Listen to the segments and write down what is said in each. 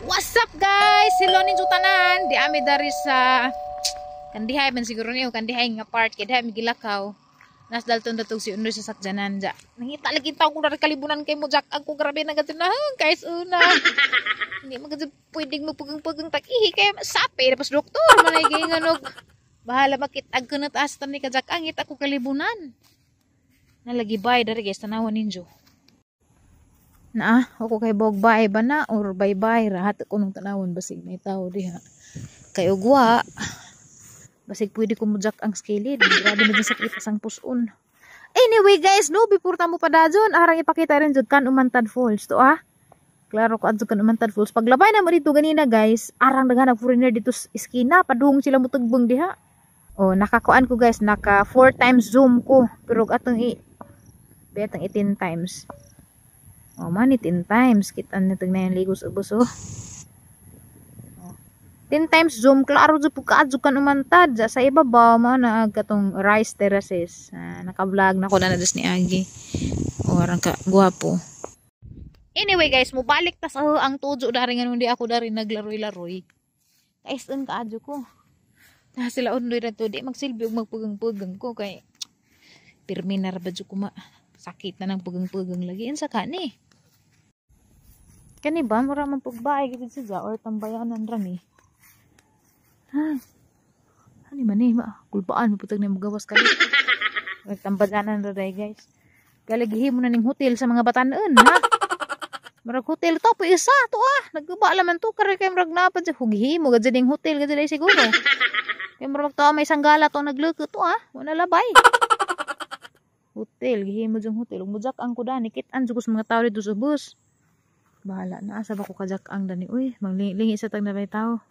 What's up guys? Hello ninyo tanan. Di ami dari sa kandihay man siguro niyo kandihay nga part kay diha mi gilakaw. Nas dalton datog si Undoy sa sakjanan ja. Nangita lagi taw ko dari kalibunan kay mo jak ako grabe na gadinahan guys una. Hindi magad pwedeng magpugang-pugang takihi kay sapi tapos doktor manay ginganog. Bahala makitag kunat astan ni kajak angit ako kalibunan. Nalagi bay dari guys tanawan ninyo. Na ako kay bogbay ba na or bye-bye rahat ko nung tanawon basig may tao diha kay ugwa basig pwede ko mujak ang skilid grabe na din sakit sang puson. Anyway guys, no before ta mo padadyon arang ipakita rin jud kan Umantad Falls to klaro ko adto kan Umantad Falls paglabay na mo dito ganina guys arang daghan foreigner dito sa iskina padung sila mutugbong diha. Nakakuan ko guys naka 4 times zoom ko pero atong betang 18 times. Man 10 times kita na na yung ligos ubos 10 times zoom klaro jud pud kaadyo kan Umantad sa ibabaw mo na katong rice terraces. Naka-vlog na ko na das ni Agi. Arang ka guwapo. Anyway guys, mubalik ta sa ang tujo dari nga hindi ako dari naglaroy-laroy. Kaison kaadyo ko. Sila Undoy ra to di magsilbi og magpugang-pugang ko kay pirmi na ra ba jud ko sakit na ng pugang-pugang lagi sa kani. Kani ba mura man pugbaay gid siya or tambayanan ra ni. Ani man ni kulbaan mo putag na magawas kali. Tambayanan ra day guys. Galagi mo na ning hotel sa mga batanon ha. Murag hotel to po isa to nagguba laman to kare kay murag napad sa hugihimo gid ding hotel gid day siguro. Kay murag to may sanggala to nagleuko to wala labay. Hotel gihimo jung hotel mujak ang kuda ni kit-an jud mga tawo dito sa bus. Bahala na asa ba ko kajak ang dani uy manglingi sa tag na bay tao.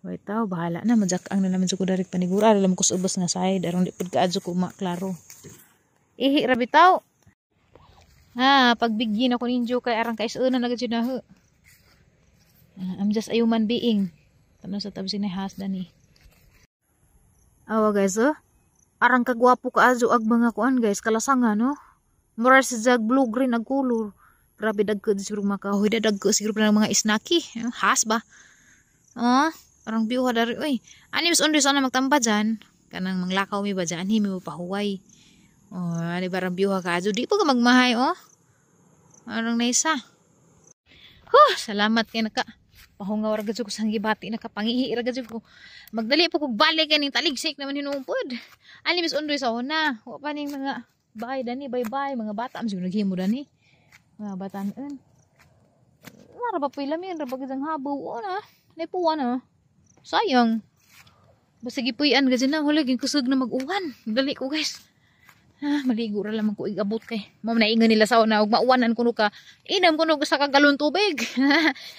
Bay tao bahala na majak ang na naman jud ko dari panigura alam ko sa ubos nga side aron di pud kaadyo ko klaro. Ihi ra bitaw. Pagbigyin ako ninyo kay arang kaisunan na gid na I'm just a human being. Tanaw sa tabi ni hasdan ni. Guys arang kagwapo kaadyo ag mga kuan guys kalasangan no. Mura si jag blue green ag color. Grabe dagko siguro makahoy dagko siguro pa ng mga isnaki. Has ba? Arang biuha dari oy. Ani mas Undoy sana magtamba dyan. Kanang manglakaw mi ba dyan himi mo pahuway. Ani barang biuha kaadyo di pa ka magmahay Arang naisa. Salamat kay naka pahungaw ra gid ko sang gibati nakapangihi ra gid ko. Magdali pa kog balik kaning taligsik naman hinumpod. Ani mas Undoy sa una. Wa pa ning mga bye dani bye mga bata am siguro naghimo dani. Mga batanon. Wala ba pila mi ra bagid ang habaw Naipuan sayang. Basta gipuy-an gid na hulagin kusog na mag-uwan. Dali ko guys. Maligo ra lamang ko igabot kay. Mao na ingon nila sa una og mauwanan kuno ka. Inom kuno sa kagalon tubig.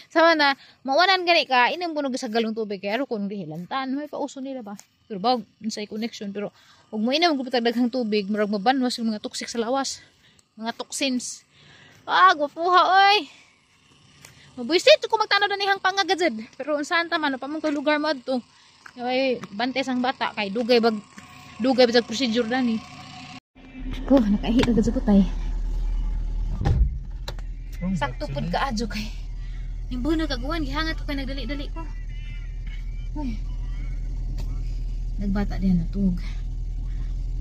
Sama na mauwanan gani ka inom kuno sa galon tubig kay aro kun dihilantan. May pauso nila ba. Pero bag insay connection pero og mo inom gud daghang tubig murag mabanwas yung mga toxic sa lawas. Mga toxins. Gwapuha oy. Mabuisit ko magtanaw na nihang pangagadzad. Pero unsahan ta man pa mong lugar mo adto. Ay bante sang bata kay dugay bag procedure dani. Nakahit agad sa putay. Sakto pud kaadyo kay. Nimbo na kagawan gihangat ko kay nagdali-dali ko. Nagbata diyan natug.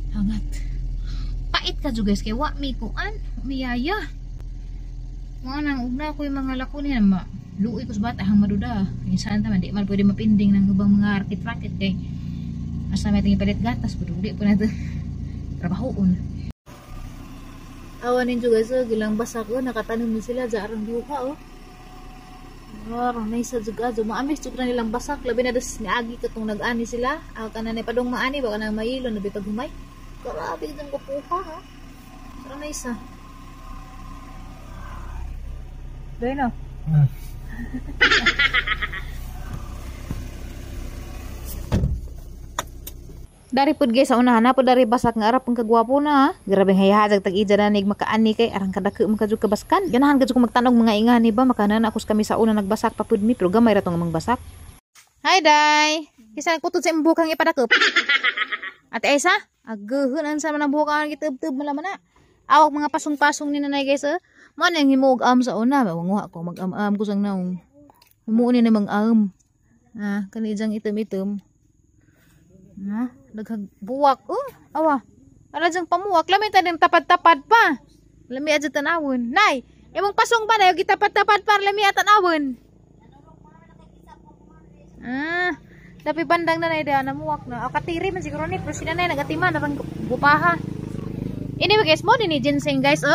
Hangat. Pait ka jud guys kay wa mi kuan, miyaya. Mga nang ugna ko yung mga lako niya luoy ko sa bata hang maduda. Minsan taman di man pwede mapinding ng ubang mga rakit-rakit kay asa may tingin palit gatas pud di po na trabahoon. Awan ninyo guys gilang basak nakatanom ni sila sa arang biuha Arang naisa juga maamis jud na nilang basak labi na das ni Agi katong nag-ani sila. Kananay padong maani baka nang mayilo na bitag humay. Grabe gid ang kupuha Arang naisa. Doy no. Dari pud guys sa unahan na pud dari basak nga arap ang kagwapo na grabe hayahajag tag-ija na nig makaani kay arang kadako makadjug kabaskan ganahan gid ko magtanog mga ingani ba makanan ako kami sa una nagbasak pa pud mi pero gamay ra tong mangbasa. Hi day. Kisa nagputod sa imong bukang ipadakop. Ate Aisa, aguhon sa man bukan gitub-tub malaman na. Awak mga pasong-pasong ni nanay guys Mo nang himuog am sa una, mawanguha ko mag-am-am ko sang naong. Himuon ni namang kani jang item-item. Daghang buwak. Awa. Ara jang pamuwak lami tanim tapad-tapad pa. Lami aja tanawon. Nay, imong pasong ba na gitapad-tapad par lami atanawon. Tapi bandang na nay da namuwak na. Katiri man siguro ni pero sila nay nagatiman narang bupaha. Anyway guys, mo ni ginseng guys,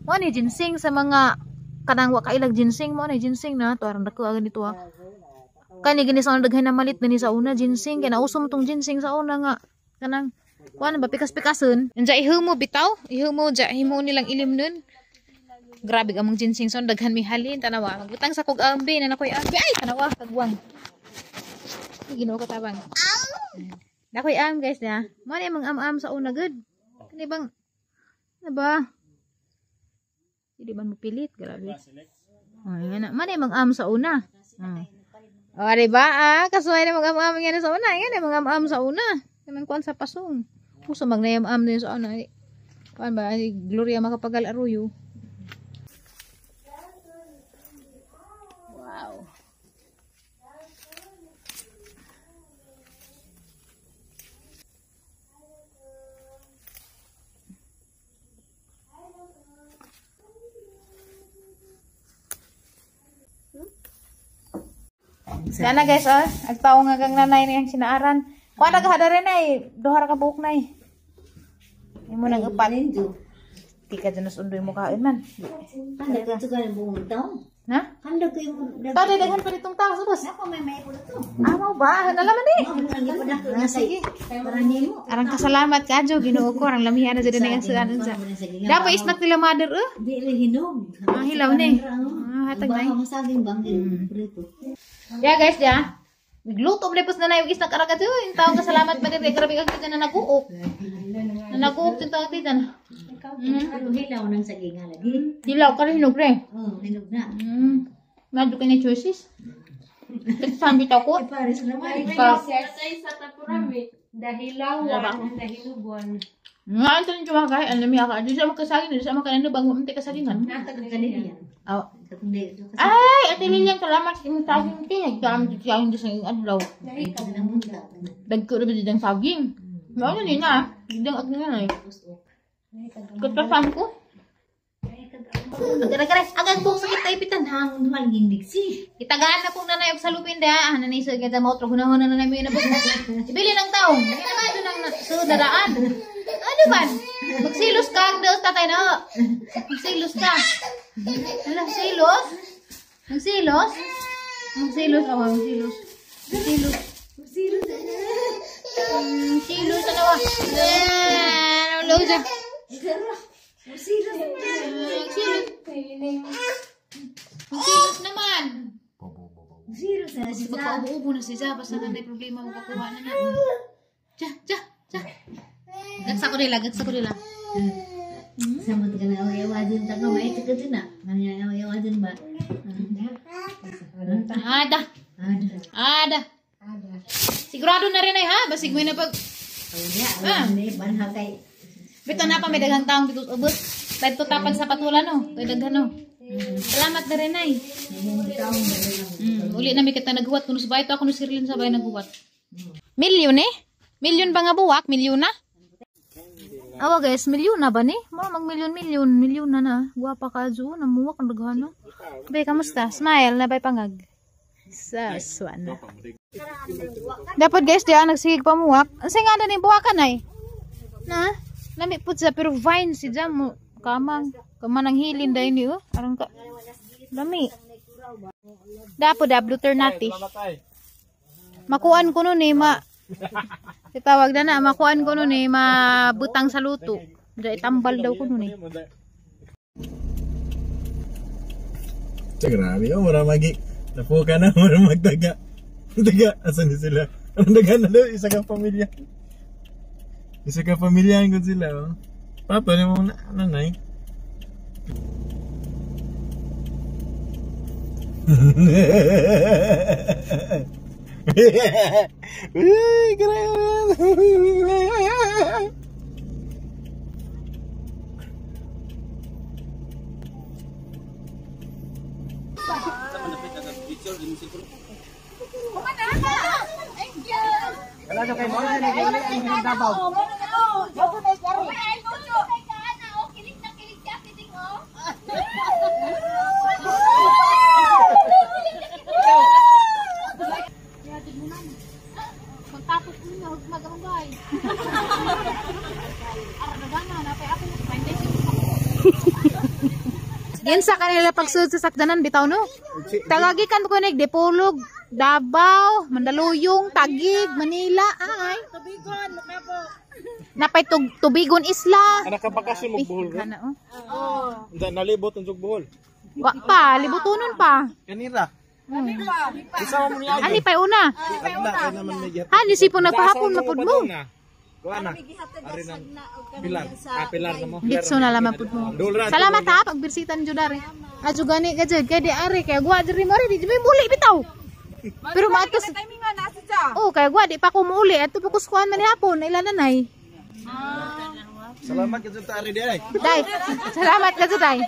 mo ni ginseng sa mga kanang wa kailag ginseng mo ni ginseng na to arang dako agad dito Kani gini sa daghay na malit ni sa una ginseng kay nausom tong ginseng sa una nga kanang kuan ba pikas-pikason. Unja ihumo bitaw, ihumo ja himo nilang ilim nun. Grabe among ginseng son daghan mi halin tanawa. Magbutang sa kog ambi na nakoy ambi ay tanawa kagwang. Ginoo ko tabang. Nakoy am guys na. Mo ni among am sa una good. Kani bang ano ba? Hindi man mapilit, grabe. Ayan na. Mani mang am sa una. O, diba? Kasuhay na mga am yan sa una. Yan na mga am sa una. Naman kuhan sa pasong. Puso magnayam-am din sa una. Kuhan ba? Gloria makapagal aruyo. Wow. Sana guys, agtaw nga kang nanay niyang sinaaran. Kuha naghada rin ay, dohar ka buhok na eh. Hindi mo nang upanin do. Di ka dyan nasundoy mo kain man. Handa ka ito ka ng buong taon. Ha? Handa ko yung... Tadi daghan pa nitong tao sa bus. Ako may ko na to. Mau ba? Nalaman eh. Sige. Parang niyo mo. Arang kasalamat ka jo, Ginoo ko, arang lamihan na dyan na yung suanan sa. Dapat isnak nila mother Di rin hinog. Hilaw na eh. Hatag na eh. Baka masaging bangin. Prito. Ya guys ya. Nagluto blepos na na yung isnak aragat yo. Yung taong kasalamat pa din. Grabe ka kita na nag-uok. Na nag-uok yung taong dito na. Hilaw ng saging lagi. Hilaw ka rin hinog rin. Hinog na. Medyo ka na choices. Sambi ko. Paris naman. Sa tapurami. Dahilawan, dahilugon. Nga, ito yung chumagay. Alam niya ka. Di siya makasagin. Di siya makanano bang umti kasagingan. Kanina. Ay, ate Lilian, salamat sa imong saging ti. Nagdami siya hindi sa iyong adlaw. Dagko na ba dyan saging? Ano nina? Didang ag nga eh. Katasan ko. Agad-agad. Agad po sakit tayo pitan. Hamon malinging diksi. Itagaan na pong nanay og salupin da. Nanay sa ganda mo otro hunahon na nanay mo yun na bugna. Ibili ng taong. Hindi naman doon ang sudaraan. Ano man? Magsilos ka ang daos tatay na. Magsilos ka. Alam, silos? Magsilos? Magsilos ako, magsilos. Magsilos. Magsilos. Magsilos na nawa. Ano siya? Magsilos. Magsilos. Magsilos naman. Magsilos na siya. Magkaubo-ubo na siya. Basta na may problema makakuha na na. Tja. Gagsa ko nila. Samot ka na away-awajan ta ka. May ito ka din na. Kanya away-awajan ba? Ada. Sigurado na rin ay ha. Basig mo na pag... Banhakay. Bito na pa may daghang taong dito ubos. Dahil to tapan sa patulan no. Dahil daghan no. Salamat na rin ay. Uli na may kita naghuwat. Kung sabay ito ako no Sirlin sabay naghuwat. Milyon eh? Milyon ba nga buwak? Milyon na? Awa guys, milyon na ba ni? Mag milyon na. Guwapa ka jo, namuwak ang daghan no. Bay, kamusta? Smile na bay pangag. Saswan na. Dapat guys, diya nagsigig pamuwak. Ang nga na ni buwakan ay. Na? Lami po sa pero vine si Jam mo. Kamang ang hilin dahil niyo. Arang ka. Lami. Dapat alternative. Makuan ko nun eh, Tawag na makuan ko nun eh, mabutang sa luto. Diyan itambal daw ko nun eh. Grabe, mura magi. Napo ka na, mura magdaga. Daga, asan sila? Anong daga na daw? Isa kang pamilya. Isa kang pamilya ko sila. Oh. Papa, ano mo nanay? Yan sa kanila pagsunod sa sakdanan bitaw no. Tagagikan ko nig Dipolog, Davao, Mandaluyong, Taguig, Manila, ay. Tubigon, napay Tubigon Isla. Anak ka bakasyon mo buhol. Kana oh. Nalibot ang buhol. Wa pa, libutunon pa. Kanira. Isa mo niya. Ani pa una. Ani sipon nagpahapon mapud mo. Kuana. Ari nang pilar. Pilar na mo. Ditso na lamang pud mo. Salamat ha pagbirsitan jud ari. Adyo gani ka jud kay di ari kay gwa diri mo di may muli bitaw. Pero maatos. Oh, kay gwa di pa ko muuli adto pa kuskuan man hapon ila nanay. Salamat ka jud ta ari di ay. Day. Salamat ka jud day.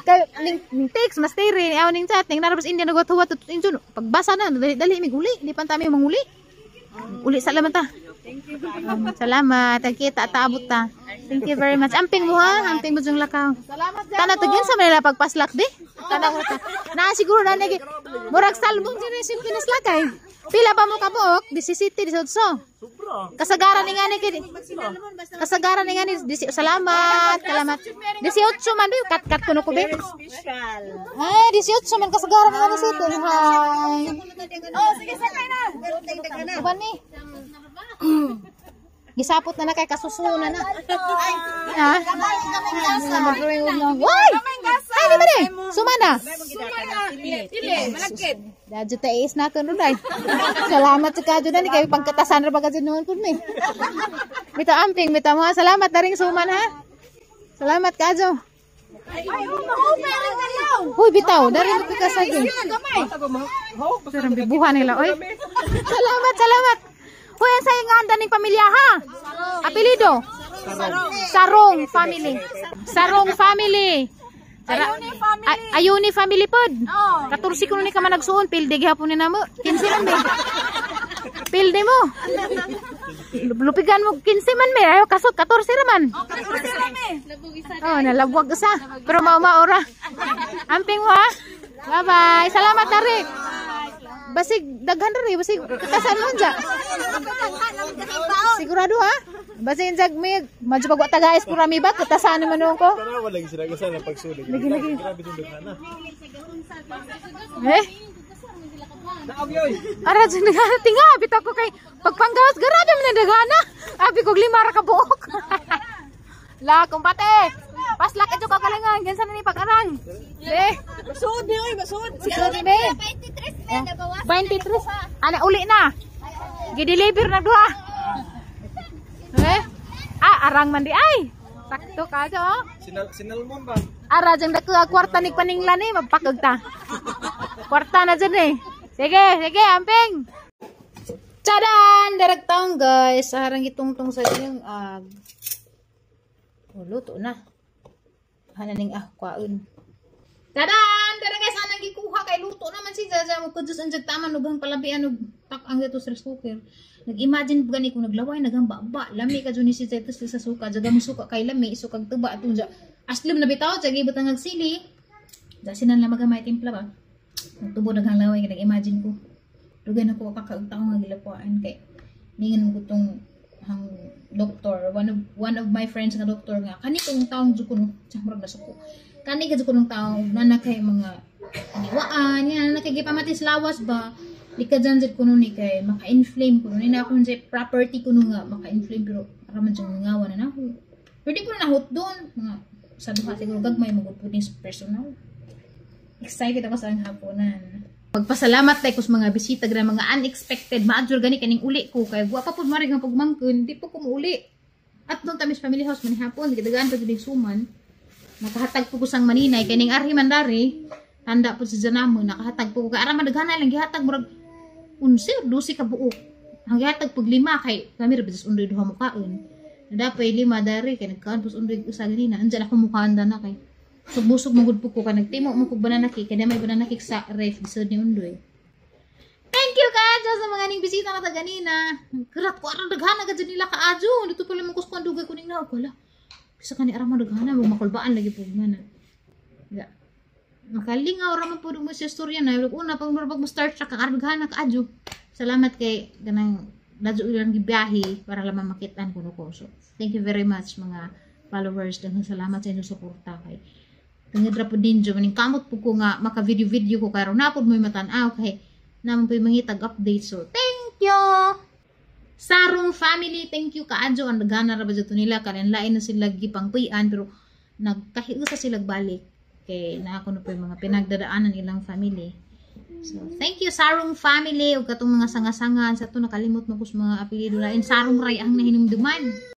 Kay ning text mas tiri aw ning chat ning narabas India nagwat-huwat injun. Pagbasa na dali mig uli di pa tami manguli. Uli salamat ta. Salamat. Kita taabot ta. Thank you very much. Amping mo ha. Amping mo jung lakaw. Salamat. Tana to gyud sa Manila pagpaslak di. Tana ko ta. Na siguro na nagi murag salbong sinisip pinaslakay. Pila ba mo kabuok? 17 18. Kasagaran ni nga ni kid. Kasagaran ni nga ni salamat. Salamat. 18 man di kat kuno ko be. Ay 18 man kasagaran ni nga ni sito. Hi. Oh sige sakay na. Kuan ni. Gisapot na kay kasusunan na. Ha? Why? Ay, di ba di? Sumana? Dili, malagkid. Dadyo tais na ito nun ay. Salamat sa kadyo na ni kayo pagkatasan na baga dyan noon po mi. Bita amping, bita mo. Salamat na rin suman ha. Salamat kadyo. Hoy, bitaw. Dari mo pikasagin. Sarang bibuhan nila. Oy. Salamat, salamat. Hoy, ang sayang nga anda ng pamilya ha? Apelido? Sarong family. Sarong family. Ayuni family pod. 14 ko ni ka man nagsuon. Pilde gihapon ni namo. 15 man me. Pilde mo. Lupigan mo 15 man me. Ayo kasot 14 raman. 14 raman. Oh, nalabwag isa. Pero mao-maora. Amping mo ha. Bye-bye. Salamat Tarik. Basig daghan rin, basig katasan mo dyan. Sigurado ha? Basig jag may madyo pagwa tagais ko rami ba? Katasan naman nung ko. Tanawa lagi sila kasi napagsulit. Lagi. Grabe itong dagana. Eh? Ara dyan naganating nga. Bito ko kay pagpanggawas grabe mo na dagana. Abi ko 5 ra ka buok. La, kumpate. Paslak ito kagalingan. Gansan na ni pag-arang. Eh? Masud di oy, masud. Siguro ni be. 23 ana uli na. Gi-deliver na duha. Eh? Arang man di ay. Sakto ka jo. Sinalmon ba? Ara jang dako kwarta ni paninglan ni magpakag ta. Kwarta na dyan eh. Sige, amping. Tadan! Daragtang guys. Harang itungtong sa yung luto na. Hananing kwaun. Tadan! Tara guys, anang gikuha kay luto naman si Jaja mo kudus ang jagtaman nugang palabian og tak ang gato sa rice cooker. Nag-imagine gani ko naglaway nagamba-ba lami ka jud ni si Zetus sa suka jaga mo suka kay lami iso kag tuba atong ja. Aslum na bitaw jagi butang agsili. Dasinan lang magamay timpla ba. Nagtubo daghang laway kay nag-imagine ko. Dugay na ko kakaug tawo nga gilapuan kay ningan mo gutong hang doktor one of my friends nga doktor nga kani kong taong jud kuno chamrag na suko. Kani ka kunong tao na kay mga niwaan yan na kay gipamatis lawas ba di ka dyan kuno ni kay maka-inflame kuno ni na akong property kuno nga maka-inflame pero para man dyan ngawa na ako pwede ko na nahot doon mga sa duha siguro gagmay magpupunin sa personal excited ako sa ang haponan magpasalamat tayo kus mga bisita gra mga unexpected maadjur gani kaning uli ko kay guwa pa pud marig nga pagmangkon di po ko muuli at nung tamis family house man hapon gidagahan pa gid suman nakahatag po ko sang maninay kaning ari mandari tanda po si Janamo nakahatag po ko kay ara madaghanay lang gihatag murag 11 12 ka buok ang gihatag pug 5 kay kami ra bisan undoy duha mo kaon nadapay 5 dari kay nagkaon pus undoy usa ganina andiyan ako mukhaanda na kay Busog magud po ko ka nagtimo mo kog banana cake kaya may banana cake sa ref bisod ni Undoy. Thank you kaadyo sa mga ning bisita na ta ganina. Karat ko aron daghana gid nila kaadyo. Dito pala mo kuskon dugay ko ning na wala. Bisa kani aram daghana mo makulbaan lagi po ngana. Ya. Makalingaw ra man pud mo sa istorya na una pag mo start sa kakardaghana kaadyo. Salamat kay ganang nadyo ilang gibiyahe para lamang makitaan kuno ko. So, thank you very much mga followers. Daghang salamat sa inyong suporta kay tungod ra pud ninyo maning kamot po ko nga maka video ko kay ron na pud mo matan-aw kay naman po mangitag update. So, thank you! Sarong family, thank you kaadyo. Ang nagana ra ba dito nila. Kalinlain na sila gipangpuyan pero nagkahiusa sila balik. Kay na ako na po yung mga pinagdadaanan ilang family. So, thank you Sarong family. Ug katong mga sanga-sangan sa to nakalimot mo ko sa mga apelyido lain. Sarong Ray ang nahinumduman.